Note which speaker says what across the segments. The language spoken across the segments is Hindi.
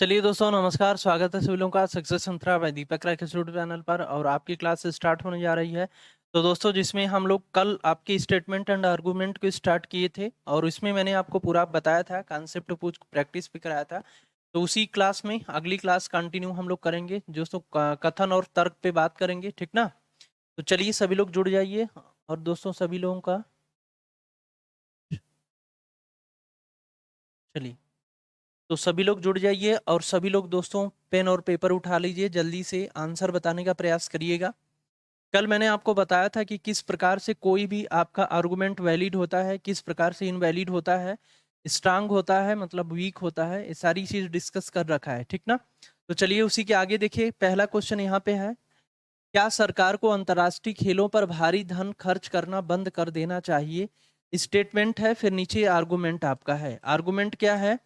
Speaker 1: चलिए दोस्तों, नमस्कार। स्वागत है सभी लोगों का सक्सेस मंत्रा बाय दीपक राय के यूट्यूब चैनल पर। और आपकी क्लास स्टार्ट होने जा रही है। तो दोस्तों, जिसमें हम लोग कल आपकी स्टेटमेंट एंड आर्गुमेंट को स्टार्ट किए थे और इसमें मैंने आपको पूरा बताया था, कॉन्सेप्ट पूछ प्रैक्टिस भी कराया था। तो उसी क्लास में अगली क्लास कंटिन्यू हम लोग करेंगे दोस्तों, कथन और तर्क पे बात करेंगे, ठीक ना। तो चलिए सभी लोग जुड़ जाइए। और दोस्तों सभी लोगों का चलिए, तो सभी लोग जुड़ जाइए और सभी लोग दोस्तों पेन और पेपर उठा लीजिए, जल्दी से आंसर बताने का प्रयास करिएगा। कल मैंने आपको बताया था कि किस प्रकार से कोई भी आपका आर्गुमेंट वैलिड होता है, किस प्रकार से इनवैलिड होता है, स्ट्रांग होता है मतलब वीक होता है, ये सारी चीज डिस्कस कर रखा है, ठीक ना। तो चलिए उसी के आगे देखिए, पहला क्वेश्चन यहाँ पे है, क्या सरकार को अंतर्राष्ट्रीय खेलों पर भारी धन खर्च करना बंद कर देना चाहिए। स्टेटमेंट है, फिर नीचे आर्गुमेंट आपका है। आर्गुमेंट क्या है,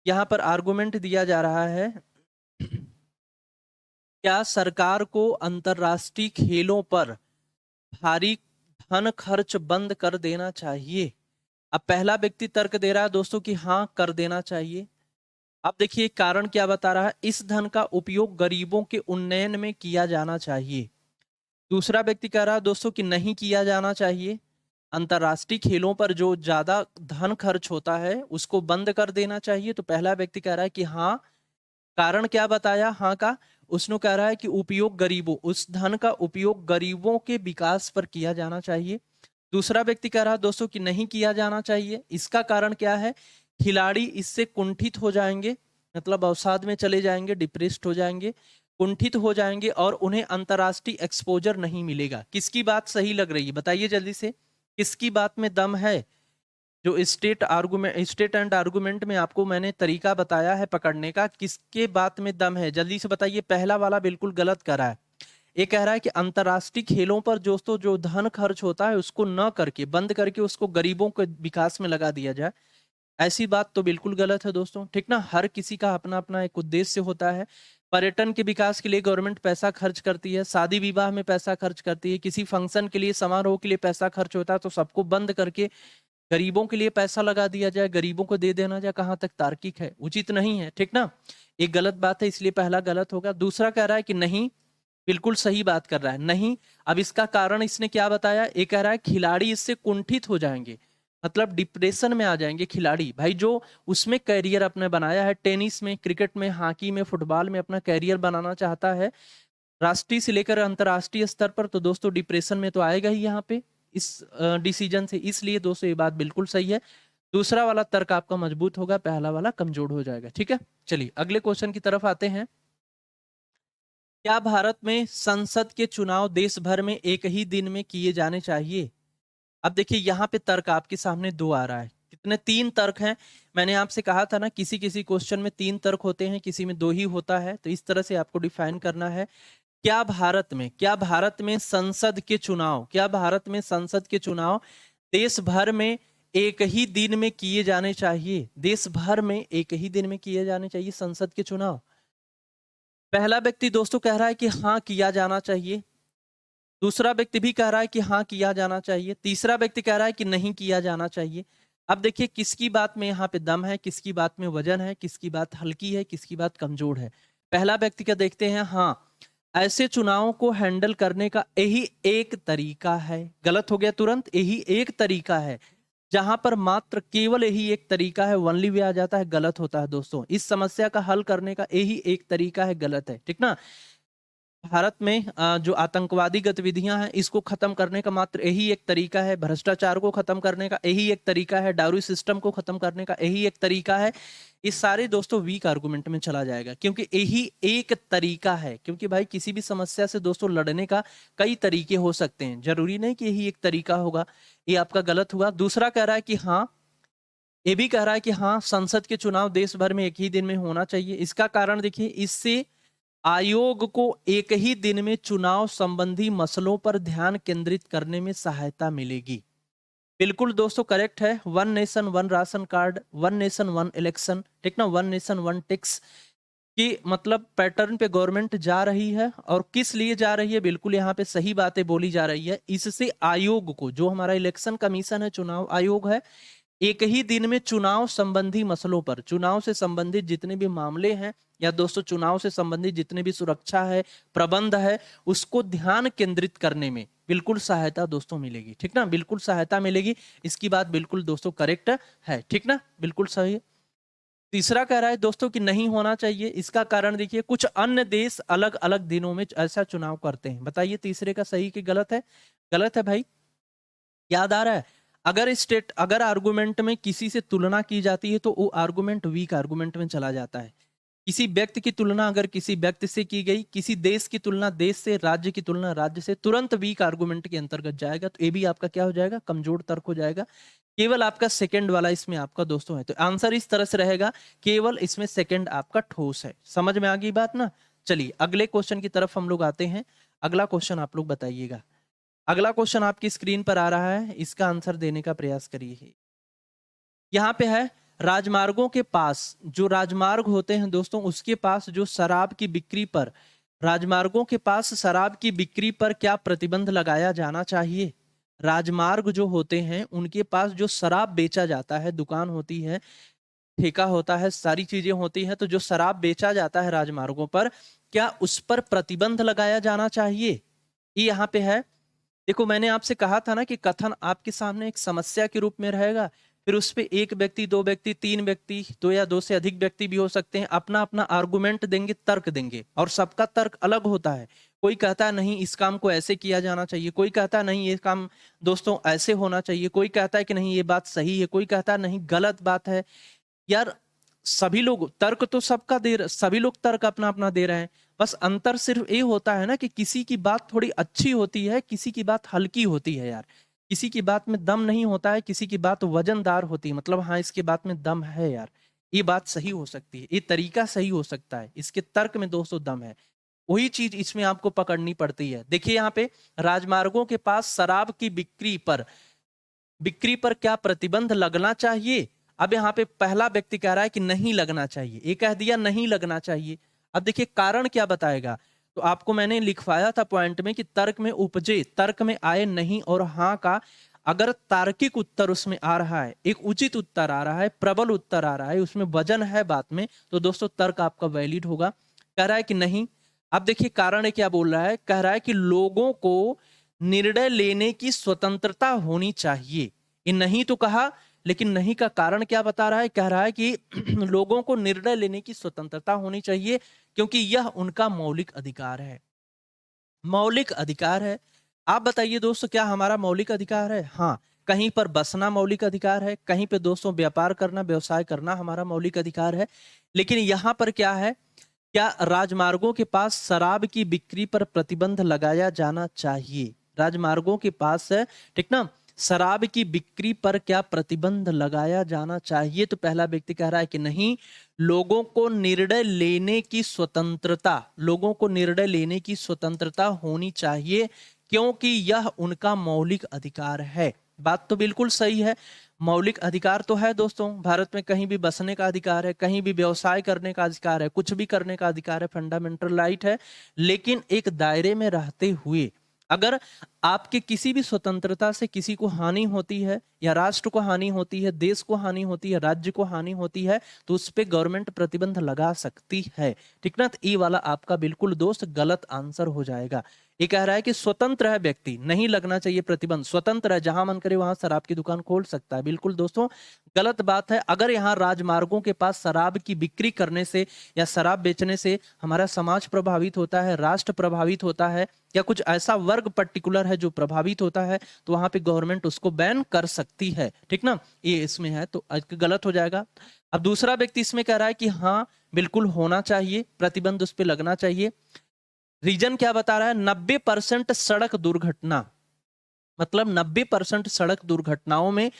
Speaker 1: यहाँ पर आर्गुमेंट दिया जा रहा है, क्या सरकार को अंतर्राष्ट्रीय खेलों पर भारी धन खर्च बंद कर देना चाहिए। अब पहला व्यक्ति तर्क दे रहा है दोस्तों कि हाँ कर देना चाहिए। अब देखिए कारण क्या बता रहा है, इस धन का उपयोग गरीबों के उन्नयन में किया जाना चाहिए। दूसरा व्यक्ति कह रहा है दोस्तों कि नहीं किया जाना चाहिए, अंतर्राष्ट्रीय खेलों पर जो ज्यादा धन खर्च होता है उसको बंद कर देना चाहिए। तो पहला व्यक्ति कह रहा है कि हाँ। कारण क्या बताया हाँ का, उसने कह रहा है कि उपयोग गरीबों, उस धन का उपयोग गरीबों के विकास पर किया जाना चाहिए। दूसरा व्यक्ति कह रहा है दोस्तों कि नहीं किया जाना चाहिए। इसका कारण क्या है, खिलाड़ी इससे कुंठित हो जाएंगे, मतलब अवसाद में चले जाएंगे, डिप्रेस्ड हो जाएंगे, कुंठित हो जाएंगे और उन्हें अंतर्राष्ट्रीय एक्सपोजर नहीं मिलेगा। किसकी बात सही लग रही है बताइए जल्दी से, किसकी बात में दम है। जो स्टेट एंड आर्गुमेंट में आपको मैंने तरीका बताया है पकड़ने का, किसके बात में दम है जल्दी से बताइए। पहला वाला बिल्कुल गलत कर रहा है। ये कह रहा है कि अंतर्राष्ट्रीय खेलों पर दोस्तों जो धन खर्च होता है उसको न करके, बंद करके उसको गरीबों के विकास में लगा दिया जाए। ऐसी बात तो बिल्कुल गलत है दोस्तों, ठीक ना। हर किसी का अपना अपना एक उद्देश्य होता है। पर्यटन के विकास के लिए गवर्नमेंट पैसा खर्च करती है, शादी विवाह में पैसा खर्च करती है, किसी फंक्शन के लिए, समारोह के लिए पैसा खर्च होता है, तो सबको बंद करके गरीबों के लिए पैसा लगा दिया जाए, गरीबों को दे देना जाए, कहां तक तार्किक है, उचित नहीं है, ठीक ना। एक गलत बात है, इसलिए पहला गलत होगा। दूसरा कह रहा है कि नहीं, बिल्कुल सही बात कर रहा है, नहीं। अब इसका कारण इसने क्या बताया, ये कह रहा है खिलाड़ी इससे कुंठित हो जाएंगे, मतलब डिप्रेशन में आ जाएंगे खिलाड़ी। भाई जो उसमें कैरियर अपने बनाया है, टेनिस में, क्रिकेट में, हॉकी में, फुटबॉल में अपना कैरियर बनाना चाहता है राष्ट्रीय से लेकर अंतर्राष्ट्रीय स्तर पर, तो दोस्तों डिप्रेशन में तो आएगा ही यहाँ पे इस डिसीजन से। इसलिए दोस्तों ये बात बिल्कुल सही है। दूसरा वाला तर्क आपका मजबूत होगा, पहला वाला कमजोर हो जाएगा, ठीक है। चलिए अगले क्वेश्चन की तरफ आते हैं। क्या भारत में संसद के चुनाव देश भर में एक ही दिन में किए जाने चाहिए। अब देखिए यहाँ पे तर्क आपके सामने दो आ रहा है, कितने, तीन तर्क हैं। मैंने आपसे कहा था ना किसी किसी क्वेश्चन में तीन तर्क होते हैं, किसी में दो ही होता है, तो इस तरह से आपको डिफाइन करना है। क्या भारत में संसद के चुनाव, क्या भारत में संसद के चुनाव देश भर में एक ही दिन में किए जाने चाहिए। देश भर में एक ही दिन में किए जाने चाहिए संसद के चुनाव। पहला व्यक्ति दोस्तों कह रहा है कि हाँ किया जाना चाहिए। दूसरा व्यक्ति भी कह रहा है कि हाँ किया जाना चाहिए। तीसरा व्यक्ति कह रहा है कि नहीं किया जाना चाहिए। अब देखिए किसकी बात में यहाँ पे दम है, किसकी बात में वजन है, किसकी बात हल्की है, किसकी बात कमजोर है। पहला व्यक्ति का देखते हैं, हाँ ऐसे चुनावों को हैंडल करने का यही एक तरीका है। गलत हो गया तुरंत, यही एक तरीका है। जहां पर मात्र केवल यही एक तरीका है, ओनली वे आ जाता है, गलत होता है दोस्तों। इस समस्या का हल करने का यही एक तरीका है, गलत है, ठीक ना। भारत में जो आतंकवादी गतिविधियां हैं इसको खत्म करने का मात्र यही एक तरीका है, भ्रष्टाचार को खत्म करने का यही एक तरीका है, डाउरी सिस्टम को खत्म करने का यही एक तरीका है। इस सारे दोस्तों वीक आर्गुमेंट में चला जाएगा, क्योंकि यही एक तरीका है। क्योंकि भाई किसी भी समस्या से दोस्तों लड़ने का कई तरीके हो सकते हैं, जरूरी नहीं कि यही एक तरीका होगा। ये आपका गलत हुआ। दूसरा कह रहा है कि हाँ, ये भी कह रहा है कि हाँ संसद के चुनाव देश भर में एक ही दिन में होना चाहिए। इसका कारण देखिए, इससे आयोग को एक ही दिन में चुनाव संबंधी मसलों पर ध्यान केंद्रित करने में सहायता मिलेगी। बिल्कुल दोस्तों करेक्ट है। One nation one ration card, one nation one election, ठीक ना, वन नेशन वन टैक्स की मतलब पैटर्न पे गवर्नमेंट जा रही है। और किस लिए जा रही है, बिल्कुल यहाँ पे सही बातें बोली जा रही है। इससे आयोग को, जो हमारा इलेक्शन कमीशन है, चुनाव आयोग है, एक ही दिन में चुनाव संबंधी मसलों पर, चुनाव से संबंधित जितने भी मामले हैं या दोस्तों चुनाव से संबंधित जितने भी सुरक्षा है, प्रबंध है, उसको ध्यान केंद्रित करने में बिल्कुल सहायता दोस्तों मिलेगी। ठीक ना, बिल्कुल सहायता मिलेगी। इसकी बात बिल्कुल दोस्तों करेक्ट है। ठीक ना, बिल्कुल सही है। तीसरा कह रहा है दोस्तों कि नहीं होना चाहिए। इसका कारण देखिए, कुछ अन्य देश अलग अलग दिनों में ऐसा चुनाव करते हैं। बताइए तीसरे का सही कि गलत है? गलत है भाई, याद आ रहा है? अगर आर्गुमेंट में किसी से तुलना की जाती है तो वो आर्गुमेंट वीक आर्गुमेंट में चला जाता है। किसी व्यक्ति की तुलना अगर किसी व्यक्ति से की गई, किसी देश की तुलना देश से, राज्य की तुलना राज्य से, तुरंत वीक आर्गुमेंट के अंतर्गत जाएगा। तो ये भी आपका क्या हो जाएगा? कमजोर तर्क हो जाएगा। केवल आपका सेकंड वाला इसमें आपका दोस्तों है। तो आंसर इस तरह से रहेगा, केवल इसमें सेकंड आपका ठोस है। समझ में आ गई बात ना? चलिए अगले क्वेश्चन की तरफ हम लोग आते हैं। अगला क्वेश्चन आप लोग बताइएगा। अगला क्वेश्चन आपकी स्क्रीन पर आ रहा है, इसका आंसर देने का प्रयास करिए। यहाँ पे है, राजमार्गों के पास, जो राजमार्ग होते हैं दोस्तों, उसके पास जो शराब की बिक्री पर, राजमार्गों के पास शराब की बिक्री पर क्या प्रतिबंध लगाया जाना चाहिए? राजमार्ग जो होते हैं उनके पास जो शराब बेचा जाता है, दुकान होती है, ठेका होता है, सारी चीजें होती हैं, तो जो शराब बेचा जाता है राजमार्गों पर, क्या उस पर प्रतिबंध लगाया जाना चाहिए? ये यहाँ पे है। देखो मैंने आपसे कहा था ना कि कथन आपके सामने एक समस्या के रूप में रहेगा, फिर उस पे एक व्यक्ति, दो व्यक्ति, तीन व्यक्ति, दो या दो से अधिक व्यक्ति भी हो सकते हैं, अपना अपना आर्गुमेंट देंगे, तर्क देंगे, और सबका तर्क अलग होता है। कोई कहता है नहीं इस काम को ऐसे किया जाना चाहिए, कोई कहता है नहीं ये काम दोस्तों ऐसे होना चाहिए, कोई कहता है कि नहीं ये बात सही है, कोई कहता है नहीं गलत बात है। यार सभी लोग तर्क तो सबका सभी लोग तर्क अपना अपना दे रहे हैं, बस अंतर सिर्फ ये होता है ना कि किसी की बात थोड़ी अच्छी होती है, किसी की बात हल्की होती है। यार किसी की बात में दम नहीं होता है, किसी की बात वजनदार होती है, मतलब हाँ इसकी बात में दम है यार, ये बात सही हो सकती है, ये तरीका सही हो सकता है, इसके तर्क में दोस्तों दम है। वही चीज इसमें आपको पकड़नी पड़ती है। देखिए यहाँ पे, राजमार्गों के पास शराब की बिक्री पर क्या प्रतिबंध लगना चाहिए? अब यहाँ पे पहला व्यक्ति कह रहा है कि नहीं लगना चाहिए, ये कह दिया नहीं लगना चाहिए। अब देखिए कारण क्या बताएगा, तो आपको मैंने लिखवाया था पॉइंट में कि तर्क में उपजे, तर्क में आए नहीं और हाँ का अगर तार्किक उत्तर उसमें आ रहा है, एक उचित उत्तर आ रहा है, प्रबल उत्तर आ रहा है, उसमें वजन है बात में, तो दोस्तों तर्क आपका वैलिड होगा। कह रहा है कि नहीं। अब देखिए कारण क्या बोल रहा है, कह रहा है कि लोगों को निर्णय लेने की स्वतंत्रता होनी चाहिए। ये नहीं तो कहा, लेकिन नहीं का कारण क्या बता रहा है, कह रहा है कि लोगों को निर्णय लेने की स्वतंत्रता होनी चाहिए क्योंकि यह उनका मौलिक अधिकार है। मौलिक अधिकार है। आप बताइए दोस्तों, क्या हमारा मौलिक अधिकार है? हाँ, कहीं पर बसना मौलिक अधिकार है, कहीं पे दोस्तों व्यापार करना, व्यवसाय करना हमारा मौलिक अधिकार है। लेकिन यहाँ पर क्या है, क्या राजमार्गों के पास शराब की बिक्री पर प्रतिबंध लगाया जाना चाहिए? राजमार्गों के पास है, ठीक ना, शराब की बिक्री पर क्या प्रतिबंध लगाया जाना चाहिए? तो पहला व्यक्ति कह रहा है कि नहीं, लोगों को निर्णय लेने की स्वतंत्रता, लोगों को निर्णय लेने की स्वतंत्रता होनी चाहिए क्योंकि यह उनका मौलिक अधिकार है। बात तो बिल्कुल सही है, मौलिक अधिकार तो है दोस्तों, भारत में कहीं भी बसने का अधिकार है, कहीं भी व्यवसाय करने का अधिकार है, कुछ भी करने का अधिकार है, फंडामेंटल राइट है। लेकिन एक दायरे में रहते हुए अगर आपके किसी भी स्वतंत्रता से किसी को हानि होती है, या राष्ट्र को हानि होती है, देश को हानि होती है, राज्य को हानि होती है, तो उस पर गवर्नमेंट प्रतिबंध लगा सकती है। ठीक ना, तो ये वाला आपका बिल्कुल दोस्त गलत आंसर हो जाएगा। ये कह रहा है कि स्वतंत्र है व्यक्ति, नहीं लगना चाहिए प्रतिबंध, स्वतंत्र है, जहां मन करे वहां शराब की दुकान खोल सकता है। बिल्कुल दोस्तों गलत बात है। अगर यहाँ राजमार्गों के पास शराब की बिक्री करने से या शराब बेचने से हमारा समाज प्रभावित होता है, राष्ट्र प्रभावित होता है, या कुछ ऐसा वर्ग पर्टिकुलर है जो प्रभावित होता है, तो वहां पे गवर्नमेंट उसको बैन कर सकती है। ठीक ना, ये इसमें है, तो गलत हो जाएगा। अब दूसरा व्यक्ति इसमें कह रहा है कि हाँ बिल्कुल होना चाहिए, प्रतिबंध उस पर लगना चाहिए। रीजन क्या बता रहा है, 90% सड़क दुर्घटना, मतलब 90% सड़क दुर्घटनाओं में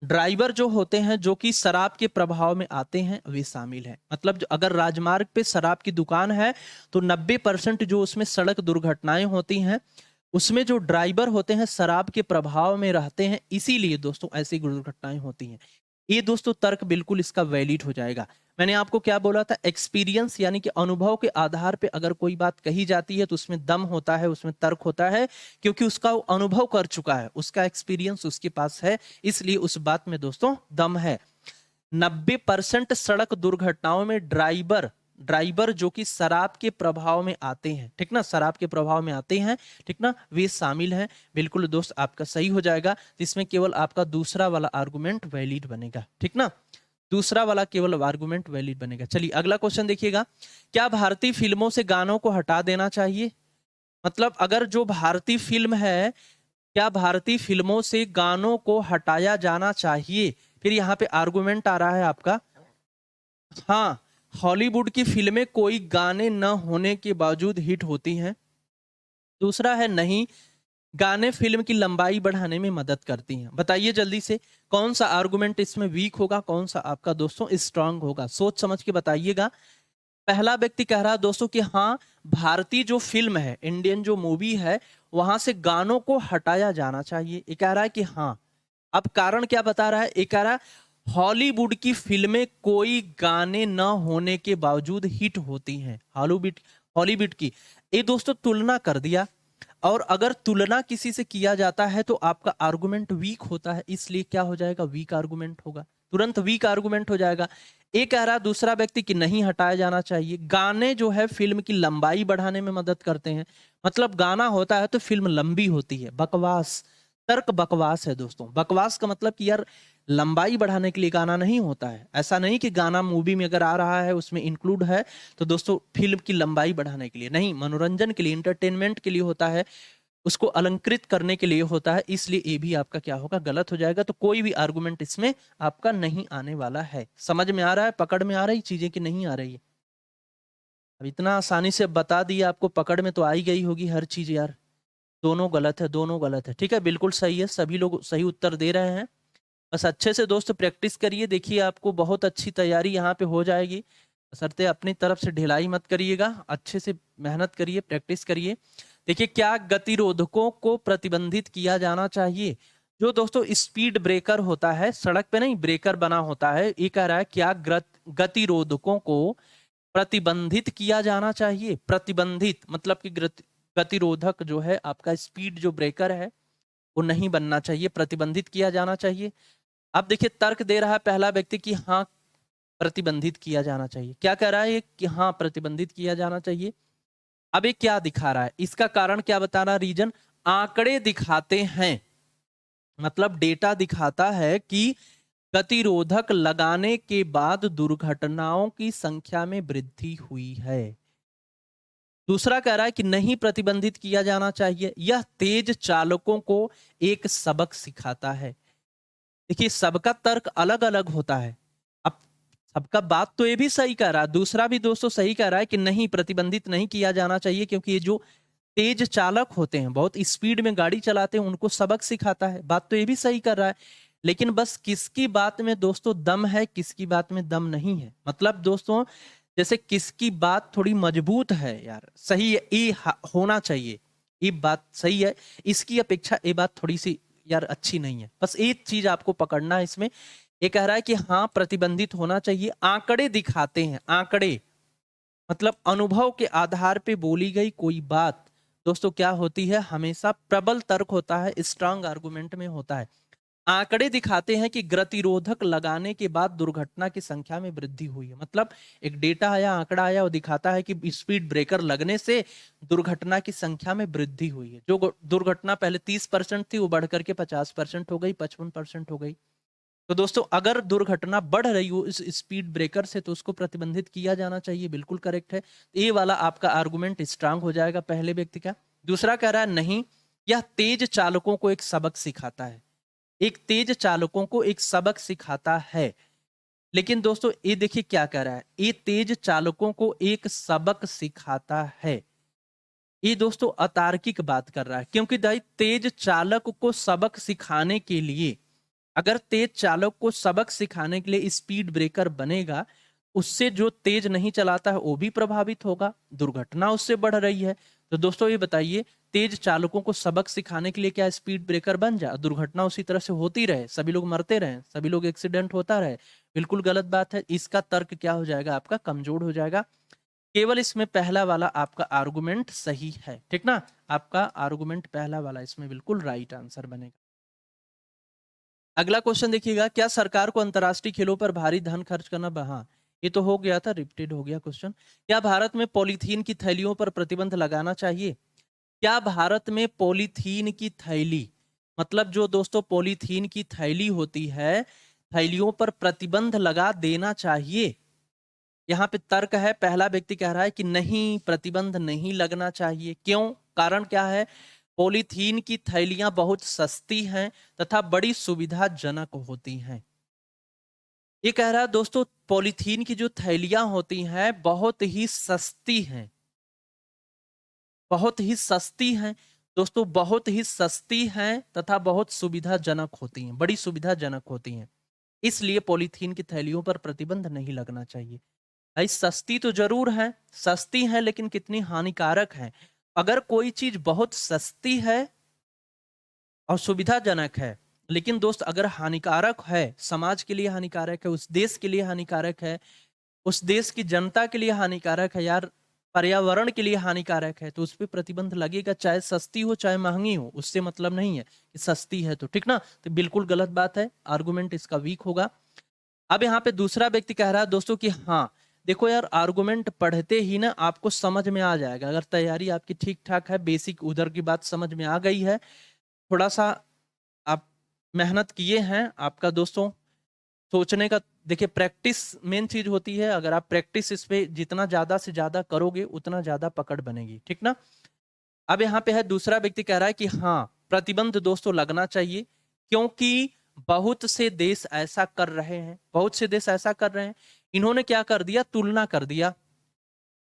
Speaker 1: ड्राइवर जो होते हैं जो कि शराब के प्रभाव में आते हैं वे शामिल हैं। मतलब अगर राजमार्ग पे शराब की दुकान है तो 90% जो उसमें सड़क दुर्घटनाएं होती हैं उसमें जो ड्राइवर होते हैं शराब के प्रभाव में रहते हैं, इसीलिए दोस्तों ऐसी दुर्घटनाएं होती हैं। ये दोस्तों तर्क बिल्कुल इसका वैलिड हो जाएगा। मैंने आपको क्या बोला था, एक्सपीरियंस यानी कि अनुभव के आधार पे अगर कोई बात कही जाती है तो उसमें दम होता है, उसमें तर्क होता है, क्योंकि उसका वो अनुभव कर चुका है, उसका एक्सपीरियंस उसके पास है, इसलिए उस बात में दोस्तों दम है। 90% सड़क दुर्घटनाओं में ड्राइवर जो कि शराब के प्रभाव में आते हैं, ठीक ना, शराब के प्रभाव में आते हैं, ठीक ना, वे शामिल हैं। बिल्कुल दोस्त आपका सही हो जाएगा। इसमें केवल आपका दूसरा वाला आर्गुमेंट वैलिड बनेगा, ठीक ना, दूसरा वाला केवल आर्गुमेंट वैलिड बनेगा। चलिए अगला क्वेश्चन देखिएगा, क्या भारतीय फिल्मों से गानों को हटा देना चाहिए? मतलब अगर जो भारतीय फिल्म है, क्या भारतीय फिल्मों से गानों को हटाया जाना चाहिए? फिर यहाँ पे आर्गुमेंट आ रहा है आपका, हाँ, हॉलीवुड की फिल्में कोई गाने न होने के बावजूद हिट होती हैं। दूसरा है नहीं, गाने फिल्म की लंबाई बढ़ाने में मदद करती हैं। बताइए जल्दी से कौन सा आर्गुमेंट इसमें वीक होगा, कौन सा आपका दोस्तों स्ट्रांग होगा, सोच समझ के बताइएगा। पहला व्यक्ति कह रहा है दोस्तों कि हाँ, भारतीय जो फिल्म है, इंडियन जो मूवी है, वहां से गानों को हटाया जाना चाहिए, ये कह रहा है कि हाँ। अब कारण क्या बता रहा है, ये कह रहा है हॉलीवुड की फिल्में कोई गाने न होने के बावजूद हिट होती हैं। हॉलीवुड की ये दोस्तों तुलना कर दिया, और अगर तुलना किसी से किया जाता है तो आपका आर्गुमेंट वीक होता है, इसलिए क्या हो जाएगा, वीक आर्गुमेंट होगा, तुरंत वीक आर्गुमेंट हो जाएगा। एक कह रहा दूसरा व्यक्ति कि नहीं हटाया जाना चाहिए, गाने जो है फिल्म की लंबाई बढ़ाने में मदद करते हैं। मतलब गाना होता है तो फिल्म लंबी होती है, बकवास, तर्क बकवास है दोस्तों। बकवास का मतलब कि यार लंबाई बढ़ाने के लिए गाना नहीं होता है, ऐसा नहीं कि गाना मूवी में अगर आ रहा है उसमें इंक्लूड है तो दोस्तों फिल्म की लंबाई बढ़ाने के लिए नहीं, मनोरंजन के लिए, इंटरटेनमेंट के लिए होता है, उसको अलंकृत करने के लिए होता है, इसलिए ये भी आपका क्या होगा, गलत हो जाएगा। तो कोई भी आर्गुमेंट इसमें आपका नहीं आने वाला है। समझ में आ रहा है, पकड़ में आ रही चीजें कि नहीं आ रही है? अब इतना आसानी से बता दिया आपको, पकड़ में तो आ ही गई होगी हर चीज यार। दोनों गलत है, दोनों गलत है, ठीक है, बिल्कुल सही है, सभी लोग सही उत्तर दे रहे हैं। बस अच्छे से दोस्त प्रैक्टिस करिए, देखिए आपको बहुत अच्छी तैयारी यहाँ पे हो जाएगी। बशर्ते अपनी तरफ से ढिलाई मत करिएगा, अच्छे से मेहनत करिए, प्रैक्टिस करिए। देखिए, क्या गतिरोधकों को प्रतिबंधित किया जाना चाहिए? जो दोस्तों स्पीड ब्रेकर होता है, सड़क पे नहीं ब्रेकर बना होता है, ये कह रहा है क्या गतिरोधकों को प्रतिबंधित किया जाना चाहिए? प्रतिबंधित मतलब कि गतिरोधक जो है आपका, स्पीड जो ब्रेकर है वो नहीं बनना चाहिए, प्रतिबंधित किया जाना चाहिए। अब देखिए तर्क दे रहा है पहला व्यक्ति कि हाँ प्रतिबंधित किया जाना चाहिए। क्या कह रहा है कि हाँ प्रतिबंधित किया जाना चाहिए। अब ये क्या दिखा रहा है, इसका कारण क्या बता रहा है, रीजन आंकड़े दिखाते हैं, मतलब डेटा दिखाता है कि गतिरोधक लगाने के बाद दुर्घटनाओं की संख्या में वृद्धि हुई है। दूसरा कह रहा है कि नहीं प्रतिबंधित किया जाना चाहिए, यह तेज चालकों को एक सबक सिखाता है। देखिए सबका तर्क अलग अलग होता है, अब सबका बात तो ये भी सही कह रहा है, दूसरा भी दोस्तों सही कह रहा है कि नहीं प्रतिबंधित नहीं किया जाना चाहिए, क्योंकि ये जो तेज चालक होते हैं, बहुत स्पीड में गाड़ी चलाते हैं, उनको सबक सिखाता है। बात तो ये भी सही कर रहा है, लेकिन बस किसकी बात में दोस्तों दम है, किसकी बात में दम नहीं है। मतलब दोस्तों जैसे किसकी बात थोड़ी मजबूत है यार, सही है, ये होना चाहिए, ये बात सही है, इसकी अपेक्षा ये बात थोड़ी सी यार अच्छी नहीं है। बस एक चीज आपको पकड़ना है इसमें, ये कह रहा है कि हाँ प्रतिबंधित होना चाहिए, आंकड़े दिखाते हैं, आंकड़े मतलब अनुभव के आधार पे बोली गई कोई बात दोस्तों क्या होती है, हमेशा प्रबल तर्क होता है, स्ट्रांग आर्गुमेंट में होता है। आंकड़े दिखाते हैं कि गतिरोधक लगाने के बाद दुर्घटना की संख्या में वृद्धि हुई है। मतलब एक डेटा आया, आंकड़ा आया और दिखाता है कि स्पीड ब्रेकर लगने से दुर्घटना की संख्या में वृद्धि हुई है। जो दुर्घटना पहले 30% थी वो बढ़ करके 50% हो गई, 55% हो गई। तो दोस्तों अगर दुर्घटना बढ़ रही हो इस स्पीड ब्रेकर से तो उसको प्रतिबंधित किया जाना चाहिए, बिल्कुल करेक्ट है। ये वाला आपका आर्गुमेंट स्ट्रांग हो जाएगा पहले व्यक्ति का। दूसरा कह रहा है नहीं, यह तेज चालकों को एक सबक सिखाता है, एक तेज चालकों को एक सबक सिखाता है। लेकिन दोस्तों ये देखिए क्या कह रहा है, ये तेज चालकों को एक सबक सिखाता है, ये दोस्तों अतार्किक बात कर रहा है। क्योंकि भाई तेज चालक को सबक सिखाने के लिए, अगर तेज चालक को सबक सिखाने के लिए स्पीड ब्रेकर बनेगा, उससे जो तेज नहीं चलाता है वो भी प्रभावित होगा, दुर्घटना उससे बढ़ रही है। तो दोस्तों ये बताइए, तेज चालकों को सबक सिखाने के लिए क्या स्पीड ब्रेकर बन जाए, दुर्घटना उसी तरह से होती रहे, सभी लोग मरते रहे, सभी लोग एक्सीडेंट होता रहे? बिल्कुल गलत बात है। इसका तर्क क्या हो जाएगा आपका, कमजोर हो जाएगा। केवल इसमें पहला वाला आपका आर्गुमेंट सही है, ठीक ना। आपका आर्गुमेंट पहला वाला इसमें बिल्कुल राइट आंसर बनेगा। अगला क्वेश्चन देखिएगा, क्या सरकार को अंतर्राष्ट्रीय खेलों पर भारी धन खर्च करना हाँ, ये तो हो गया था, रिपीटेड हो गया क्वेश्चन। क्या भारत में पॉलीथीन की थैलियों पर प्रतिबंध लगाना चाहिए? क्या भारत में पॉलीथीन की थैली, मतलब जो दोस्तों पॉलीथीन की थैली होती है, थैलियों पर प्रतिबंध लगा देना चाहिए? यहाँ पे तर्क है, पहला व्यक्ति कह रहा है कि नहीं, प्रतिबंध नहीं लगना चाहिए। क्यों? कारण क्या है? पॉलीथीन की थैलियां बहुत सस्ती हैं तथा बड़ी सुविधाजनक होती हैं। ये कह रहा है दोस्तों, पॉलीथीन की जो थैलियां होती हैं बहुत ही सस्ती हैं, बहुत ही सस्ती हैं दोस्तों, बहुत ही सस्ती हैं तथा बहुत सुविधाजनक होती हैं, बड़ी सुविधाजनक होती हैं। इसलिए पॉलीथीन की थैलियों पर प्रतिबंध नहीं लगना चाहिए। भाई सस्ती तो जरूर है, सस्ती है, लेकिन कितनी हानिकारक है। अगर कोई चीज बहुत सस्ती है और सुविधाजनक है, लेकिन दोस्त अगर हानिकारक है, समाज के लिए हानिकारक है, उस देश के लिए हानिकारक है, उस देश की जनता के लिए हानिकारक है यार, पर्यावरण के लिए हानिकारक है, तो उस पर प्रतिबंध लगेगा, चाहे सस्ती हो चाहे महंगी हो, उससे मतलब नहीं है कि सस्ती है तो, ठीक ना। तो बिल्कुल गलत बात है, आर्गुमेंट इसका वीक होगा। अब यहाँ पे दूसरा व्यक्ति कह रहा है दोस्तों कि हाँ देखो यार, आर्गुमेंट पढ़ते ही ना आपको समझ में आ जाएगा, अगर तैयारी आपकी ठीक ठाक है, बेसिक उधर की बात समझ में आ गई है, थोड़ा सा आप मेहनत किए हैं, आपका दोस्तों सोचने का, देखिए प्रैक्टिस मेन चीज होती है, अगर आप प्रैक्टिस इस पे जितना ज्यादा से ज्यादा करोगे उतना ज्यादा पकड़ बनेगी, ठीक ना। अब यहाँ पे है दूसरा व्यक्ति कह रहा है कि हाँ प्रतिबंध दोस्तों लगना चाहिए, क्योंकि बहुत से देश ऐसा कर रहे हैं, बहुत से देश ऐसा कर रहे हैं। इन्होंने क्या कर दिया, तुलना कर दिया,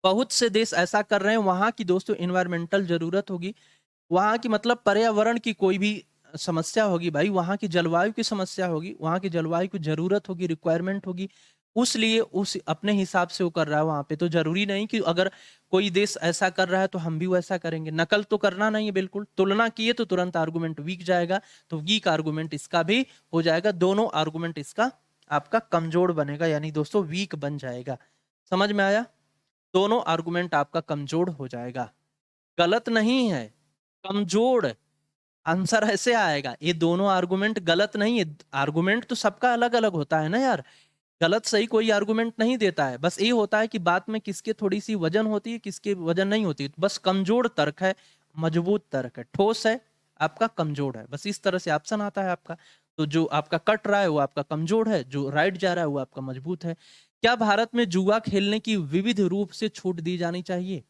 Speaker 1: बहुत से देश ऐसा कर रहे हैं, वहां की दोस्तों इन्वायरमेंटल जरूरत होगी, वहां की मतलब पर्यावरण की कोई भी समस्या होगी भाई, वहां की जलवायु की समस्या होगी, वहां की जलवायु की जरूरत होगी, रिक्वायरमेंट होगी, उस लिए उस अपने हिसाब से वो कर रहा है वहां पे। तो जरूरी नहीं कि अगर कोई देश ऐसा कर रहा है तो हम भी वैसा करेंगे, नकल तो करना नहीं है, बिल्कुल तुलना किए तो तुरंत आर्गुमेंट वीक जाएगा, तो वीक आर्गुमेंट इसका भी हो जाएगा, दोनों आर्गुमेंट इसका आपका कमजोर बनेगा, यानी दोस्तों वीक बन जाएगा। समझ में आया? दोनों आर्गुमेंट आपका कमजोर हो जाएगा, गलत नहीं है, कमजोर आंसर ऐसे आएगा। ये दोनों आर्गुमेंट गलत नहीं है, आर्गुमेंट तो सबका अलग अलग होता है ना यार, गलत सही कोई आर्गुमेंट नहीं देता है, बस ये होता है कि बात में किसके थोड़ी सी वजन होती है, किसके वजन नहीं होती, बस कमजोर तर्क है, मजबूत तर्क है, ठोस है आपका, कमजोर है, बस इस तरह से ऑप्शन आता है आपका। तो जो आपका कट रहा है वो आपका कमजोर है, जो राइट जा रहा है वो आपका मजबूत है। क्या भारत में जुआ खेलने की विविध रूप से छूट दी जानी चाहिए?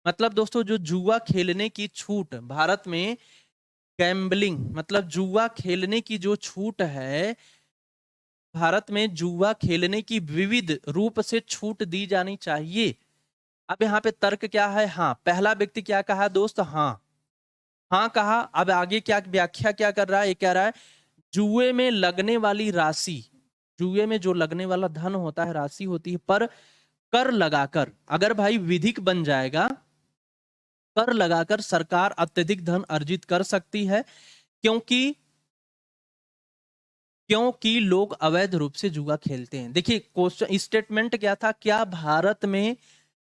Speaker 1: मतलब दोस्तों जो जुआ खेलने की छूट भारत में, गैम्बलिंग मतलब जुआ खेलने की जो छूट है, भारत में जुआ खेलने की विविध रूप से छूट दी जानी चाहिए। अब यहाँ पे तर्क क्या है, हाँ, पहला व्यक्ति क्या कहा दोस्त, हाँ, हाँ कहा। अब आगे क्या व्याख्या क्या कर रहा है, ये कह रहा है जुए में लगने वाली राशि, जुए में जो लगने वाला धन होता है, राशि होती है, पर कर लगाकर, अगर भाई विधिक बन जाएगा, कर लगाकर सरकार अत्यधिक धन अर्जित कर सकती है, क्योंकि क्योंकि लोग अवैध रूप से जुआ खेलते हैं। देखिए क्वेश्चन स्टेटमेंट क्या था, क्या भारत में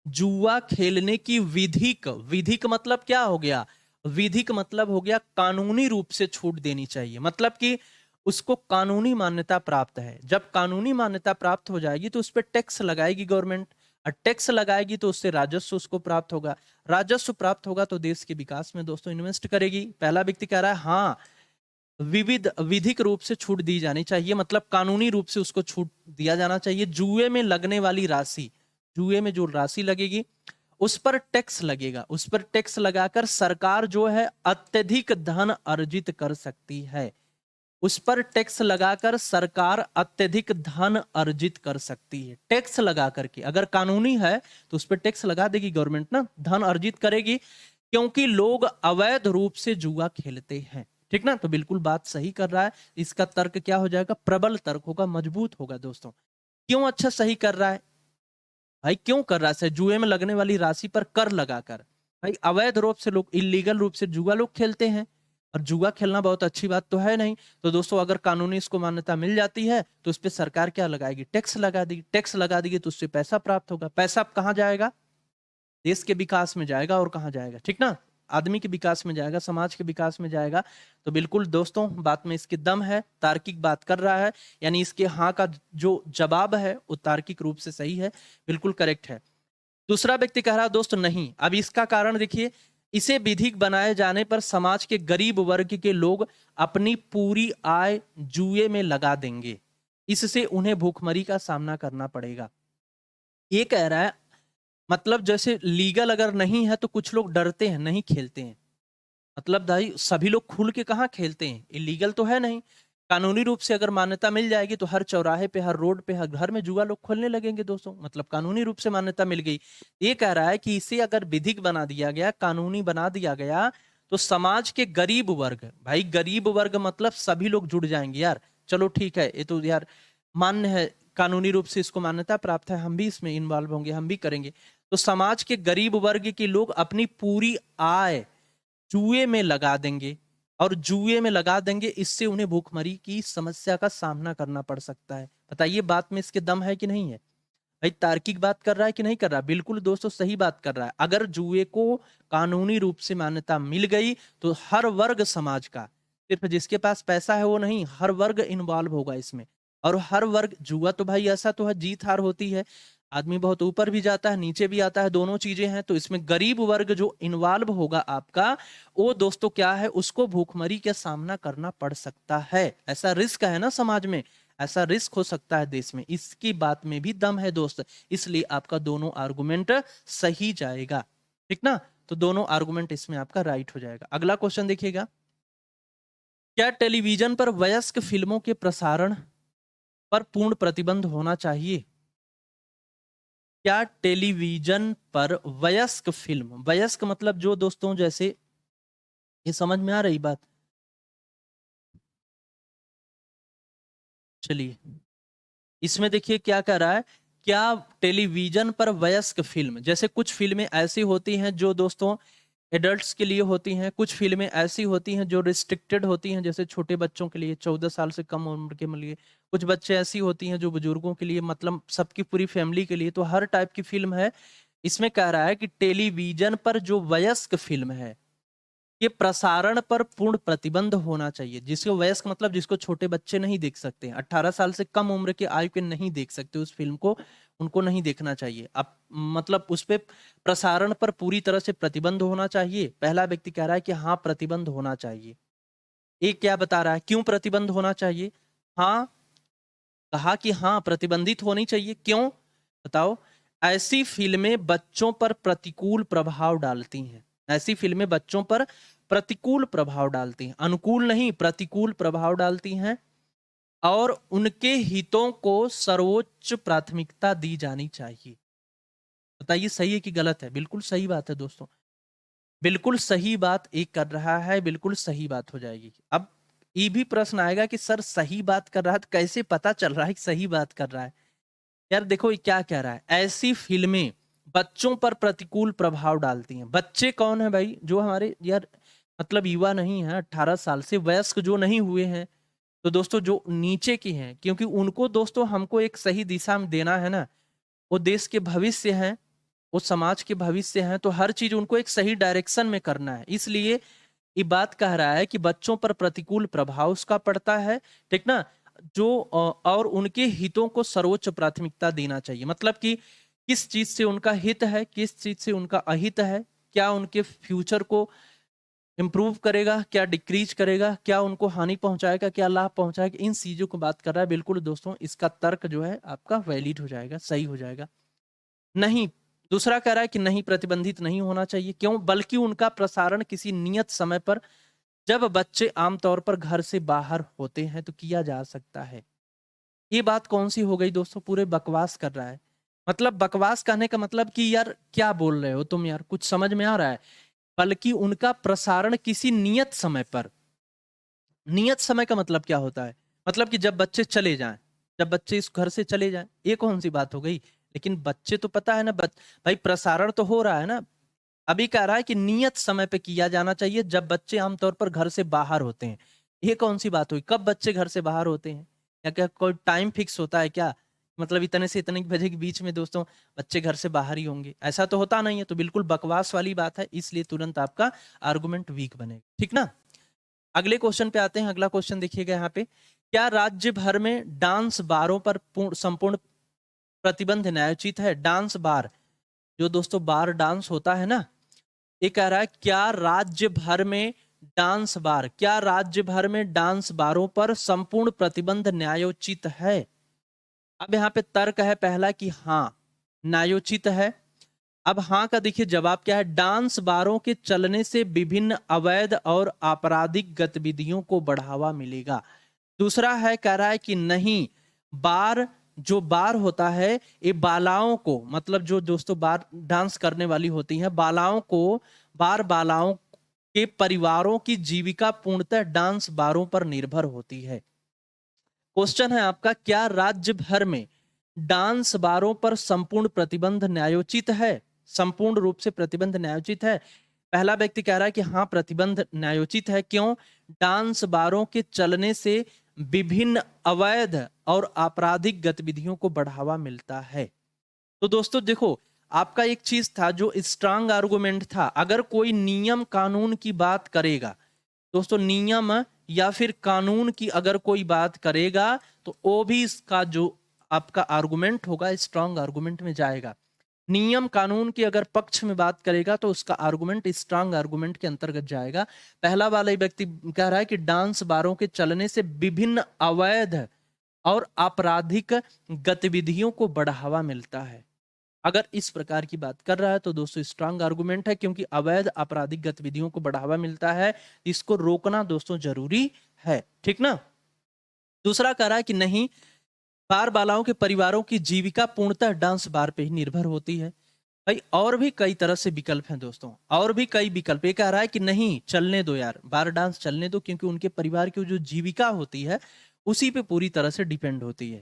Speaker 1: जुआ खेलने की विधिक, विधिक मतलब क्या हो गया, विधिक मतलब हो गया कानूनी रूप से छूट देनी चाहिए, मतलब कि उसको कानूनी मान्यता प्राप्त है। जब कानूनी मान्यता प्राप्त हो जाएगी तो उस पर टैक्स लगाएगी गवर्नमेंट, और टैक्स लगाएगी तो उससे राजस्व उसको प्राप्त होगा, राजस्व प्राप्त होगा तो देश के विकास में दोस्तों इन्वेस्ट करेगी। पहला व्यक्ति कह रहा है हाँ विविध विधिक रूप से छूट दी जानी चाहिए, मतलब कानूनी रूप से उसको छूट दिया जाना चाहिए। जुए में लगने वाली राशि, जुए में जो राशि लगेगी उस पर टैक्स लगेगा, उस पर टैक्स लगाकर सरकार जो है अत्यधिक धन अर्जित कर सकती है, उस पर टैक्स लगाकर सरकार अत्यधिक धन अर्जित कर सकती है। टैक्स लगा करके, अगर कानूनी है तो उस पर टैक्स लगा देगी गवर्नमेंट ना, धन अर्जित करेगी, क्योंकि लोग अवैध रूप से जुआ खेलते हैं, ठीक ना। तो बिल्कुल बात सही कर रहा है, इसका तर्क क्या हो जाएगा, प्रबल तर्क होगा, मजबूत होगा दोस्तों। क्यों अच्छा सही कर रहा है भाई, क्यों कर रहा है, जुए में लगने वाली राशि पर कर लगाकर, भाई अवैध रूप से लोग, इलीगल रूप से जुआ लोग खेलते हैं, और जुआ खेलना बहुत अच्छी बात तो है नहीं। तो दोस्तों अगर कानूनी इसको मान्यता मिल जाती है तो उस पर सरकार क्या लगाएगी, टैक्स लगा देगी। टैक्स लगा देगी तो उससे पैसा प्राप्त होगा। पैसा अब कहाँ जाएगा, देश के विकास में जाएगा। और कहाँ जाएगा, ठीक ना, आदमी के विकास में जाएगा, समाज के विकास में जाएगा। तो बिल्कुल दोस्तों बात में इसके दम है, तार्किक बात कर रहा है, यानी इसके हाँ का जो जवाब है वो तार्किक रूप से सही है, बिल्कुल करेक्ट है। दूसरा व्यक्ति कह रहा है दोस्त नहीं। अब इसका कारण देखिए, इसे विधिक बनाए जाने पर समाज के गरीब वर्ग के लोग अपनी पूरी आय जुए में लगा देंगे, इससे उन्हें भूखमरी का सामना करना पड़ेगा। ये कह रहा है मतलब जैसे लीगल अगर नहीं है तो कुछ लोग डरते हैं, नहीं खेलते हैं। मतलब भाई सभी लोग खुल के कहाँ खेलते हैं, इलीगल तो है नहीं। कानूनी रूप से अगर मान्यता मिल जाएगी तो हर चौराहे पे, हर रोड पे, हर घर में जुआ लोग खोलने लगेंगे दोस्तों। मतलब कानूनी रूप से मान्यता मिल गई। ये कह रहा है कि इसे अगर विधिक बना दिया गया, कानूनी बना दिया गया, तो समाज के गरीब वर्ग, भाई गरीब वर्ग मतलब सभी लोग जुड़ जाएंगे यार। चलो ठीक है, ये तो यार मान्य है, कानूनी रूप से इसको मान्यता प्राप्त है, हम भी इसमें इन्वॉल्व होंगे, हम भी करेंगे। तो समाज के गरीब वर्ग के लोग अपनी पूरी आय जुए में लगा देंगे, और जुए में लगा देंगे, इससे उन्हें भूखमरी की समस्या का सामना करना पड़ सकता है। बताइए बात में इसके दम है कि नहीं है। भाई तार्किक बात कर रहा है कि नहीं कर रहा, बिल्कुल दोस्तों सही बात कर रहा है। अगर जुए को कानूनी रूप से मान्यता मिल गई तो हर वर्ग समाज का, सिर्फ जिसके पास पैसा है वो नहीं, हर वर्ग इन्वॉल्व होगा इसमें। और हर वर्ग, जुआ तो भाई ऐसा तो है जीत हार होती है, आदमी बहुत ऊपर भी जाता है नीचे भी आता है, दोनों चीजें हैं। तो इसमें गरीब वर्ग जो इन्वॉल्व होगा आपका, वो दोस्तों क्या है, उसको भूखमरी का सामना करना पड़ सकता है। ऐसा रिस्क है ना समाज में, ऐसा रिस्क हो सकता है देश में, इसकी बात में भी दम है दोस्त। इसलिए आपका दोनों आर्गुमेंट सही जाएगा, ठीक ना। तो दोनों आर्गुमेंट इसमें आपका राइट हो जाएगा। अगला क्वेश्चन देखिएगा, क्या टेलीविजन पर वयस्क फिल्मों के प्रसारण पर पूर्ण प्रतिबंध होना चाहिए। क्या टेलीविजन पर वयस्क फिल्म, वयस्क मतलब जो दोस्तों, जैसे ये समझ में आ रही बात, चलिए इसमें देखिए क्या कह रहा है, क्या टेलीविजन पर वयस्क फिल्म, जैसे कुछ फिल्में ऐसी होती हैं जो दोस्तों एडल्ट्स के लिए होती हैं, कुछ फिल्में ऐसी होती हैं जो रिस्ट्रिक्टेड होती हैं, जैसे छोटे बच्चों के लिए, 14 साल से कम उम्र के लिए। कुछ बच्चे ऐसी होती हैं जो बुजुर्गों के लिए, मतलब सबकी पूरी फैमिली के लिए। तो हर टाइप की फिल्म है। इसमें कह रहा है कि टेलीविजन पर जो वयस्क फिल्म है ये प्रसारण पर पूर्ण प्रतिबंध होना चाहिए। जिसको वयस्क मतलब जिसको छोटे बच्चे नहीं देख सकते, 18 साल से कम उम्र के आयु के नहीं देख सकते उस फिल्म को, उनको नहीं देखना चाहिए। अब मतलब उस पे प्रसारण पर पूरी तरह से प्रतिबंध होना चाहिए। पहला व्यक्ति कह रहा है कि हाँ प्रतिबंध होना चाहिए। एक क्या बता रहा है क्यों प्रतिबंध होना चाहिए। हाँ, कहा कि हाँ प्रतिबंधित होनी चाहिए, क्यों बताओ। ऐसी फिल्में बच्चों पर प्रतिकूल प्रभाव डालती हैं, ऐसी फिल्में बच्चों पर प्रतिकूल प्रभाव डालती हैं, अनुकूल नहीं प्रतिकूल प्रभाव डालती हैं, और उनके हितों को सर्वोच्च प्राथमिकता दी जानी चाहिए। बताइए सही है कि गलत है। बिल्कुल सही बात है दोस्तों, बिल्कुल सही बात एक कर रहा है, बिल्कुल सही बात हो जाएगी। अब ये भी प्रश्न आएगा कि सर सही बात कर रहा है तो कैसे पता चल रहा है कि सही बात कर रहा है। यार देखो ये क्या कह रहा है, ऐसी फिल्में बच्चों पर प्रतिकूल प्रभाव डालती हैं। बच्चे कौन है भाई, जो हमारे यार मतलब युवा नहीं है, 18 साल से वयस्क जो नहीं हुए हैं, तो दोस्तों जो नीचे की हैं, क्योंकि उनको दोस्तों हमको एक सही दिशा में देना है ना। वो देश के भविष्य हैं, वो समाज के भविष्य हैं, तो हर चीज उनको एक सही डायरेक्शन में करना है। इसलिए ये बात कह रहा है कि बच्चों पर प्रतिकूल प्रभाव उसका पड़ता है, ठीक ना। जो और उनके हितों को सर्वोच्च प्राथमिकता देना चाहिए। मतलब कि किस चीज से उनका हित है, किस चीज से उनका अहित है, क्या उनके फ्यूचर को इंप्रूव करेगा, क्या डिक्रीज करेगा, क्या उनको हानि पहुंचाएगा, क्या लाभ पहुंचाएगा, इन चीजों को बात कर रहा है। बिल्कुल दोस्तों इसका तर्क जो है आपका वैलिड हो जाएगा, सही हो जाएगा। नहीं, दूसरा कह रहा है कि नहीं प्रतिबंधित नहीं होना चाहिए, क्यों, बल्कि उनका प्रसारण किसी नियत समय पर, जब बच्चे आमतौर पर घर से बाहर होते हैं तो किया जा सकता है। ये बात कौन सी हो गई दोस्तों, पूरे बकवास कर रहा है। मतलब बकवास कहने का मतलब कि यार क्या बोल रहे हो तुम यार, कुछ समझ में आ रहा है। बल्कि उनका प्रसारण किसी नियत समय पर, नियत समय का मतलब क्या होता है, मतलब कि जब बच्चे चले जाएं, जब बच्चे इस घर से चले जाएं, ये कौन सी बात हो गई। लेकिन बच्चे तो पता है ना भाई प्रसारण तो हो रहा है ना। अभी कह रहा है कि नियत समय पे किया जाना चाहिए जब बच्चे आमतौर पर घर से बाहर होते हैं। ये कौन सी बात हुई, कब बच्चे घर से बाहर होते हैं? या क्या कोई टाइम फिक्स होता है क्या? मतलब इतने से इतने बजे के बीच में दोस्तों बच्चे घर से बाहर ही होंगे, ऐसा तो होता नहीं है। तो बिल्कुल बकवास वाली बात है, इसलिए तुरंत आपका आर्गुमेंट वीक बनेगा, ठीक ना। अगले क्वेश्चन पे आते हैं। अगला क्वेश्चन देखिएगा यहाँ पे, क्या राज्य भर में डांस बारों पर संपूर्ण प्रतिबंध न्यायोचित है? डांस बार, जो दोस्तों बार डांस होता है ना, ये कह रहा है क्या राज्य भर में डांस बार, क्या राज्य भर में डांस बारों पर संपूर्ण प्रतिबंध न्यायोचित है? अब यहाँ पे तर्क है पहला कि हाँ न्यायोचित है। अब हाँ का देखिए जवाब क्या है, डांस बारों के चलने से विभिन्न अवैध और आपराधिक गतिविधियों को बढ़ावा मिलेगा। दूसरा है कह रहा है कि नहीं, बार जो बार होता है ये बालाओं को, मतलब जो दोस्तों बार डांस करने वाली होती हैं बालाओं को, बालाओं के परिवारों की जीविका पूर्णतः डांस बारों पर निर्भर होती है। क्वेश्चन है आपका, क्या राज्य भर में डांस बारों पर संपूर्ण प्रतिबंध न्यायोचित है? संपूर्ण रूप से प्रतिबंध न्यायोचित है। पहला व्यक्ति कह रहा है कि हाँ प्रतिबंध न्यायोचित है। क्यों? डांस बारों के चलने से विभिन्न अवैध और आपराधिक गतिविधियों को बढ़ावा मिलता है। तो दोस्तों देखो, आपका एक चीज था जो स्ट्रांग आर्गुमेंट था, अगर कोई नियम कानून की बात करेगा दोस्तों, नियम या फिर कानून की अगर कोई बात करेगा तो वो भी इसका जो आपका आर्गुमेंट होगा स्ट्रांग आर्गुमेंट में जाएगा। नियम कानून की अगर पक्ष में बात करेगा तो उसका आर्गुमेंट स्ट्रांग आर्गुमेंट के अंतर्गत जाएगा। पहला वाला व्यक्ति कह रहा है कि डांस बारों के चलने से विभिन्न अवैध और आपराधिक गतिविधियों को बढ़ावा मिलता है। अगर इस प्रकार की बात कर रहा है तो दोस्तों स्ट्रांग आर्गुमेंट है, क्योंकि अवैध आपराधिक गतिविधियों को बढ़ावा मिलता है, इसको रोकना दोस्तों जरूरी है, ठीक ना। दूसरा कह रहा है कि नहीं, बार बालाओं के परिवारों की जीविका पूर्णतः डांस बार पे ही निर्भर होती है। भाई और भी कई तरह से विकल्प हैं दोस्तों, और भी कई विकल्प। ये कह रहा है कि नहीं चलने दो यार, बार डांस चलने दो, क्योंकि उनके परिवार की जो जीविका होती है उसी पे पूरी तरह से डिपेंड होती है।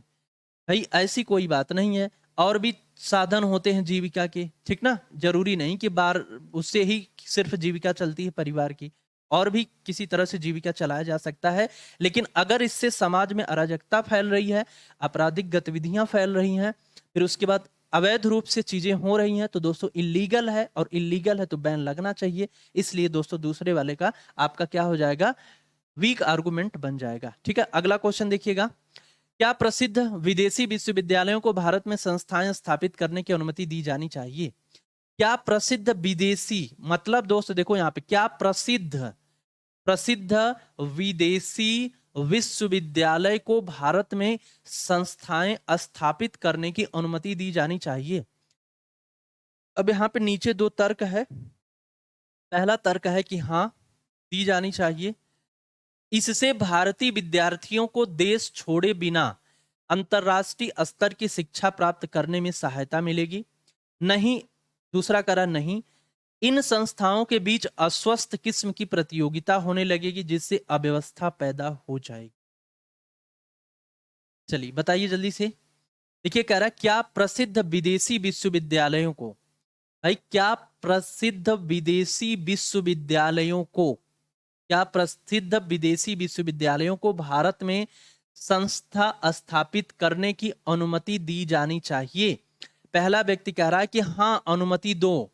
Speaker 1: भाई ऐसी कोई बात नहीं है, और भी साधन होते हैं जीविका के, ठीक ना। जरूरी नहीं कि बार उससे ही सिर्फ जीविका चलती है परिवार की, और भी किसी तरह से जीविका चलाया जा सकता है। लेकिन अगर इससे समाज में अराजकता फैल रही है, आपराधिक गतिविधियां फैल रही हैं, फिर उसके बाद अवैध रूप से चीजें हो रही हैं, तो दोस्तों इलीगल है, और इलीगल है तो बैन लगना चाहिए। इसलिए दोस्तों दूसरे वाले का आपका क्या हो जाएगा, वीक आर्गुमेंट बन जाएगा, ठीक है। अगला क्वेश्चन देखिएगा, क्या प्रसिद्ध विदेशी विश्वविद्यालयों को भारत में संस्थाएं स्थापित करने की अनुमति दी जानी चाहिए? क्या प्रसिद्ध विदेशी, मतलब दोस्तों देखो यहाँ पे, क्या प्रसिद्ध विदेशी विश्वविद्यालय को भारत में संस्थाएं स्थापित करने की अनुमति दी जानी चाहिए? अब यहाँ पे नीचे दो तर्क है। पहला तर्क है कि हाँ दी जानी चाहिए, इससे भारतीय विद्यार्थियों को देश छोड़े बिना अंतरराष्ट्रीय स्तर की शिक्षा प्राप्त करने में सहायता मिलेगी। नहीं, दूसरा करा नहीं, इन संस्थाओं के बीच अस्वस्थ किस्म की प्रतियोगिता होने लगेगी जिससे अव्यवस्था पैदा हो जाएगी। चलिए बताइए जल्दी से। देखिए कह रहा है क्या प्रसिद्ध विदेशी विश्वविद्यालयों को, भाई क्या प्रसिद्ध विदेशी विश्वविद्यालयों को, क्या प्रसिद्ध विदेशी विश्वविद्यालयों को भारत में संस्था स्थापित करने की अनुमति दी जानी चाहिए? पहला व्यक्ति कह रहा है कि हाँ अनुमति दो,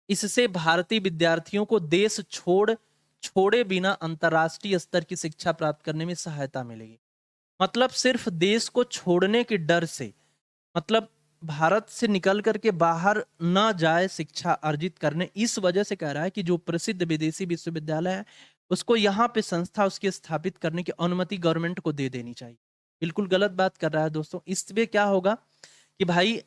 Speaker 1: इससे भारतीय विद्यार्थियों को देश छोड़े बिना अंतरराष्ट्रीय स्तर की शिक्षा प्राप्त करने में सहायता मिलेगी। मतलब सिर्फ देश को छोड़ने के डर से, मतलब भारत से निकल करके बाहर न जाए शिक्षा अर्जित करने, इस वजह से कह रहा है कि जो प्रसिद्ध विदेशी विश्वविद्यालय है उसको यहाँ पे संस्था उसकी स्थापित करने की अनुमति गवर्नमेंट को दे देनी चाहिए। बिल्कुल गलत बात कर रहा है दोस्तों। इसमें क्या होगा कि भाई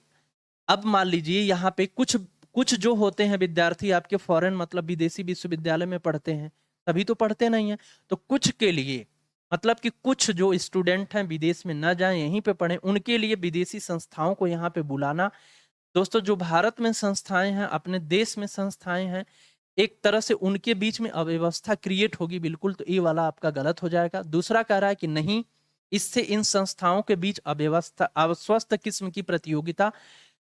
Speaker 1: अब मान लीजिए यहाँ पे कुछ कुछ जो होते हैं विद्यार्थी आपके फॉरेन मतलब विदेशी विश्वविद्यालय में पढ़ते हैं, सभी तो पढ़ते नहीं है, तो कुछ के लिए मतलब कि कुछ जो स्टूडेंट हैं विदेश में न जाएं यहीं पे पढ़ें, उनके लिए विदेशी संस्थाओं को यहाँ पे बुलाना। दोस्तों जो भारत में संस्थाएं हैं, अपने देश में संस्थाएं हैं, एक तरह से उनके बीच में अव्यवस्था क्रिएट होगी बिल्कुल, तो ये वाला आपका गलत हो जाएगा। दूसरा कह रहा है कि नहीं, इससे इन संस्थाओं के बीच अव्यवस्था अस्वस्थ किस्म की प्रतियोगिता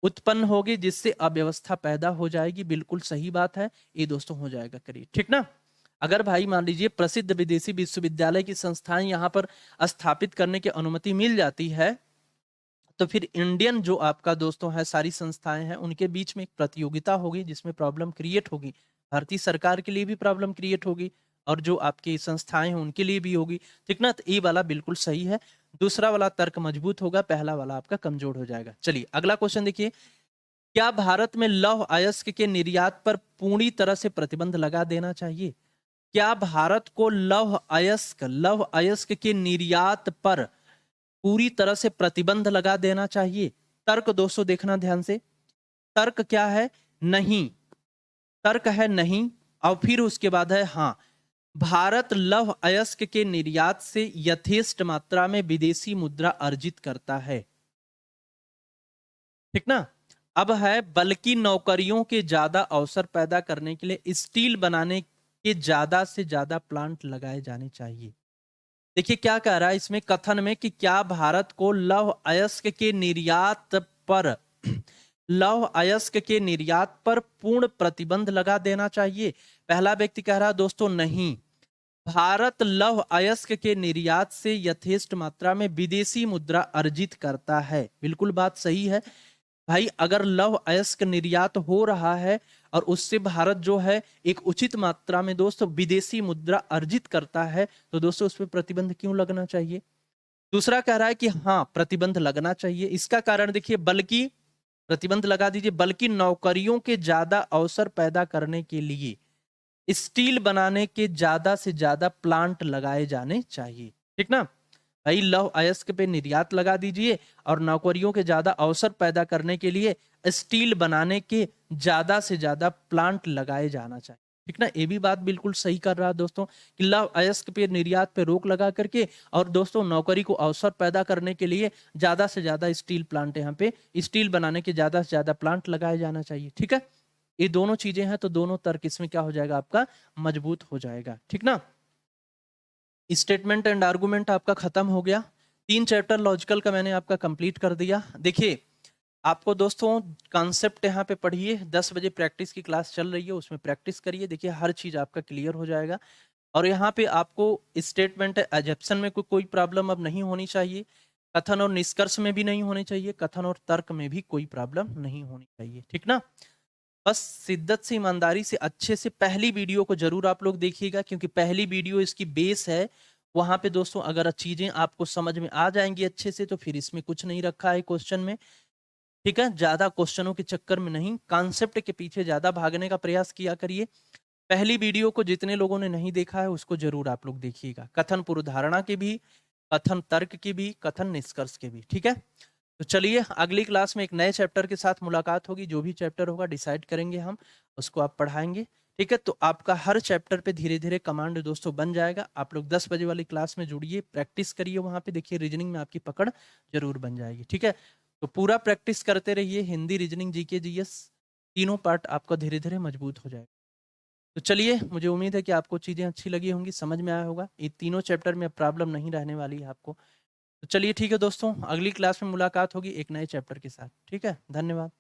Speaker 1: उत्पन्न होगी जिससे अव्यवस्था पैदा हो जाएगी। बिल्कुल सही बात है, ये दोस्तों हो जाएगा करिए, ठीक ना। अगर भाई मान लीजिए प्रसिद्ध विदेशी विश्वविद्यालय की संस्थाएं यहाँ पर स्थापित करने की अनुमति मिल जाती है, तो फिर इंडियन जो आपका दोस्तों है सारी संस्थाएं हैं उनके बीच में एक प्रतियोगिता होगी जिसमें प्रॉब्लम क्रिएट होगी। भारतीय सरकार के लिए भी प्रॉब्लम क्रिएट होगी और जो आपकी संस्थाएं हैं उनके लिए भी होगी, ठीक ना। तो ये वाला बिल्कुल सही है, दूसरा वाला तर्क मजबूत होगा, पहला वाला आपका कमजोर हो जाएगा। चलिए अगला क्वेश्चन देखिए, क्या भारत में लौह अयस्क के निर्यात पर पूरी तरह से प्रतिबंध लगा देना चाहिए? क्या भारत को लौह अयस्क के निर्यात पर पूरी तरह से प्रतिबंध लगा देना चाहिए? तर्क दोस्तों देखना ध्यान से, तर्क क्या है? नहीं, तर्क है नहीं, और फिर उसके बाद है हाँ। भारत लौह अयस्क के निर्यात से यथेष्ट मात्रा में विदेशी मुद्रा अर्जित करता है, ठीक ना। अब है बल्कि नौकरियों के ज्यादा अवसर पैदा करने के लिए स्टील बनाने के ज्यादा से ज्यादा प्लांट लगाए जाने चाहिए। देखिए क्या कह रहा है इसमें कथन में कि क्या भारत को लौह अयस्क के निर्यात पर लौह अयस्क के निर्यात पर पूर्ण प्रतिबंध लगा देना चाहिए? पहला व्यक्ति कह रहा है दोस्तों नहीं, भारत लौह अयस्क के निर्यात से यथेष्ट मात्रा में विदेशी मुद्रा अर्जित करता है। बिल्कुल बात सही है भाई, अगर लौह अयस्क निर्यात हो रहा है और उससे भारत जो है एक उचित मात्रा में दोस्तों विदेशी मुद्रा अर्जित करता है, तो दोस्तों उस पर प्रतिबंध क्यों लगना चाहिए? दूसरा कह रहा है कि हाँ प्रतिबंध लगना चाहिए, इसका कारण देखिए, बल्कि प्रतिबंध लगा दीजिए, बल्कि नौकरियों के ज्यादा अवसर पैदा करने के लिए स्टील बनाने के ज्यादा से ज्यादा प्लांट लगाए जाने चाहिए, ठीक ना भाई। लौह अयस्क पे निर्यात लगा दीजिए और नौकरियों के ज्यादा अवसर पैदा करने के लिए स्टील बनाने के ज्यादा से ज्यादा प्लांट लगाए जाना चाहिए, ठीक ना। ये भी बात बिल्कुल सही कर रहा है दोस्तों कि लौह अयस्क पे निर्यात पे रोक लगा करके और दोस्तों नौकरी को अवसर पैदा करने के लिए ज्यादा से ज्यादा स्टील प्लांट, यहाँ पे स्टील बनाने के ज्यादा से ज्यादा प्लांट लगाए जाना चाहिए, ठीक है। ये दोनों चीजें हैं तो दोनों तर्क इसमें क्या हो जाएगा आपका मजबूत हो जाएगा, ठीक ना। स्टेटमेंट एंड आर्गुमेंट आपका खत्म हो गया, 3 चैप्टर लॉजिकल का मैंने आपका कंप्लीट कर दिया। देखिए आपको दोस्तों कॉन्सेप्ट यहाँ पे पढ़िए, 10 बजे प्रैक्टिस की क्लास चल रही है उसमें प्रैक्टिस करिए, देखिए हर चीज आपका क्लियर हो जाएगा। और यहाँ पे आपको स्टेटमेंट एजप्शन में कोई प्रॉब्लम अब नहीं होनी चाहिए, कथन और निष्कर्ष में भी नहीं होनी चाहिए, कथन और तर्क में भी कोई प्रॉब्लम नहीं होनी चाहिए, ठीक ना। बस शिद्दत से ईमानदारी से अच्छे से पहली वीडियो को जरूर आप लोग देखिएगा, क्योंकि पहली वीडियो इसकी बेस है। वहां पे दोस्तों अगर चीजें आपको समझ में आ जाएंगी अच्छे से तो फिर इसमें कुछ नहीं रखा है क्वेश्चन में, ठीक है। ज्यादा क्वेश्चनों के चक्कर में नहीं, कॉन्सेप्ट के पीछे ज्यादा भागने का प्रयास किया करिए। पहली वीडियो को जितने लोगों ने नहीं देखा है उसको जरूर आप लोग देखिएगा, कथन पूर्वधारणा की भी, कथन तर्क की भी, कथन निष्कर्ष के भी, ठीक है। तो चलिए अगली क्लास में एक नए चैप्टर के साथ मुलाकात होगी, जो भी चैप्टर होगा डिसाइड करेंगे हम, उसको आप पढ़ाएंगे, ठीक है। तो आपका हर चैप्टर पे धीरे धीरे कमांड दोस्तों बन जाएगा। आप लोग 10 बजे वाली क्लास में जुड़िए, प्रैक्टिस करिए, वहां पे देखिए रीजनिंग में आपकी पकड़ जरूर बन जाएगी, ठीक है। तो पूरा प्रैक्टिस करते रहिए, हिंदी, रीजनिंग, जीके, जीएस तीनों पार्ट आपका धीरे धीरे मजबूत हो जाएगा। तो चलिए मुझे उम्मीद है कि आपको चीजें अच्छी लगी होंगी, समझ में आया होगा, ये तीनों चैप्टर में प्रॉब्लम नहीं रहने वाली है आपको। तो चलिए ठीक है दोस्तों, अगली क्लास में मुलाकात होगी एक नए चैप्टर के साथ, ठीक है। धन्यवाद।